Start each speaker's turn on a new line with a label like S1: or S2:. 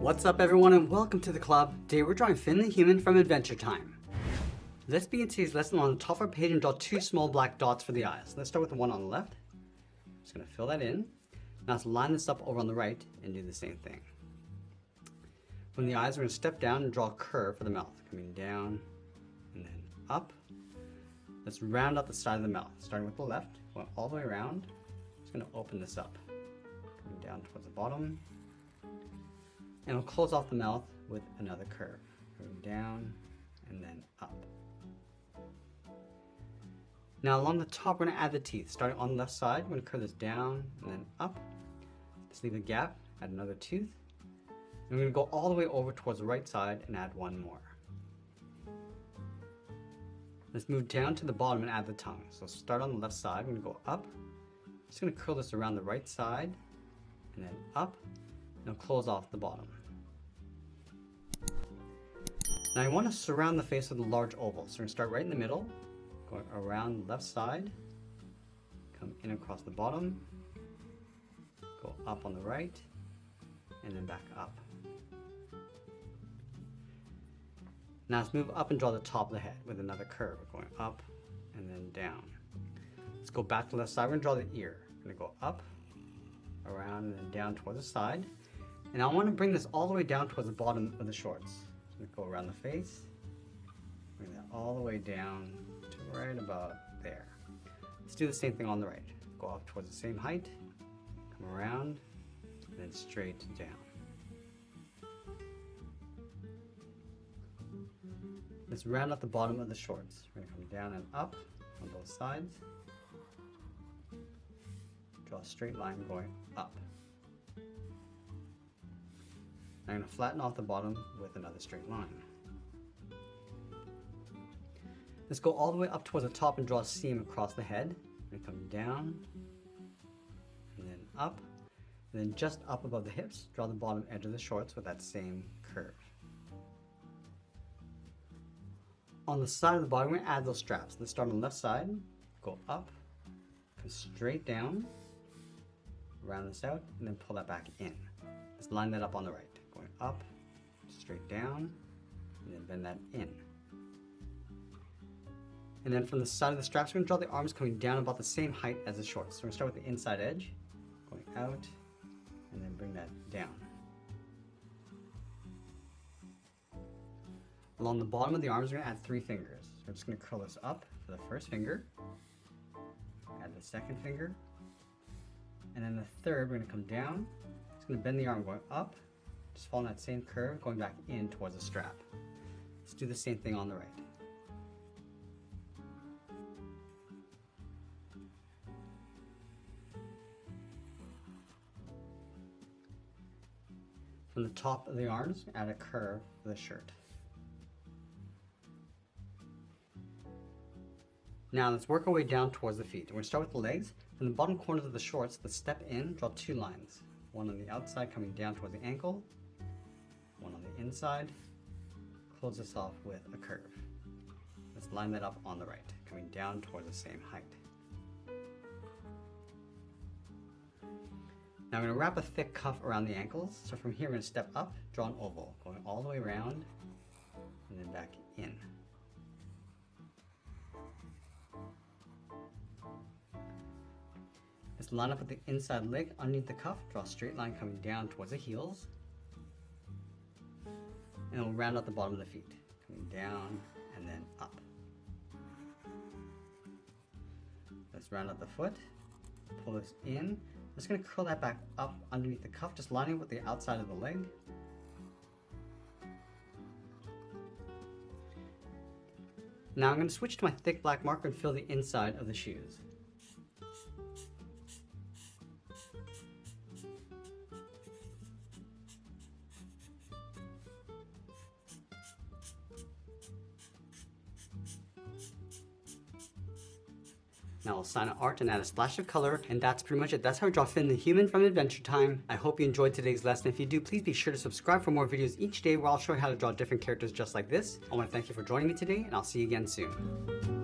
S1: What's up everyone and welcome to the club. Today we're drawing Finn the Human from Adventure Time. Let's begin today's lesson on the top of our page and draw two small black dots for the eyes. Let's start with the one on the left. Just going to fill that in. Now let's line this up over on the right and do the same thing. From the eyes we're going to step down and draw a curve for the mouth. Coming down and then up. Let's round out the side of the mouth. Starting with the left, going all the way around. Just going to open this up. Coming down towards the bottom. And we'll close off the mouth with another curve. Going down and then up. Now along the top we're going to add the teeth. Starting on the left side, we're going to curve this down and then up. Just leave a gap, add another tooth. And we're going to go all the way over towards the right side and add one more. Let's move down to the bottom and add the tongue. So start on the left side, we're going to go up. Just going to curl this around the right side and then up. And close off the bottom. Now I want to surround the face with a large oval. So we're going to start right in the middle, going around the left side, come in across the bottom, go up on the right, and then back up. Now let's move up and draw the top of the head with another curve. We're going up and then down. Let's go back to the left side. We're going to draw the ear. We're going to go up, around, and then down towards the side. And I want to bring this all the way down towards the bottom of the shorts. So go around the face, bring that all the way down to right about there. Let's do the same thing on the right. Go up towards the same height, come around, and then straight down. Let's round out the bottom of the shorts. We're going to come down and up on both sides. Draw a straight line going up. I'm going to flatten off the bottom with another straight line. Let's go all the way up towards the top and draw a seam across the head. And come down, and then up, and then just up above the hips, draw the bottom edge of the shorts with that same curve. On the side of the body, we're going to add those straps. Let's start on the left side, go up, come straight down, round this out, and then pull that back in. Let's line that up on the right. Going up, straight down, and then bend that in. And then from the side of the straps, we're going to draw the arms coming down about the same height as the shorts. So we're going to start with the inside edge, going out, and then bring that down. Along the bottom of the arms, we're going to add 3 fingers. So we're just going to curl this up for the first finger, add the second finger, and then the third, we're going to come down. It's going to bend the arm going up, just following that same curve, going back in towards the strap. Let's do the same thing on the right. From the top of the arms, add a curve for the shirt. Now let's work our way down towards the feet. We're going to start with the legs. From the bottom corners of the shorts, let's step in, draw 2 lines. One on the outside coming down towards the ankle, one on the inside. Close this off with a curve. Let's line that up on the right, coming down towards the same height. Now I'm going to wrap a thick cuff around the ankles. So from here we're going to step up, draw an oval, going all the way around, and then back in. Let's line up with the inside leg underneath the cuff, draw a straight line coming down towards the heels. And we'll round out the bottom of the feet, coming down and then up. Let's round out the foot, pull this in. I'm just going to curl that back up underneath the cuff, just lining up with the outside of the leg. Now I'm going to switch to my thick black marker and fill the inside of the shoes. Now I'll sign an art and add a splash of color, and that's pretty much it. That's how I draw Finn the Human from Adventure Time. I hope you enjoyed today's lesson. If you do, please be sure to subscribe for more videos each day where I'll show you how to draw different characters just like this. I want to thank you for joining me today, and I'll see you again soon.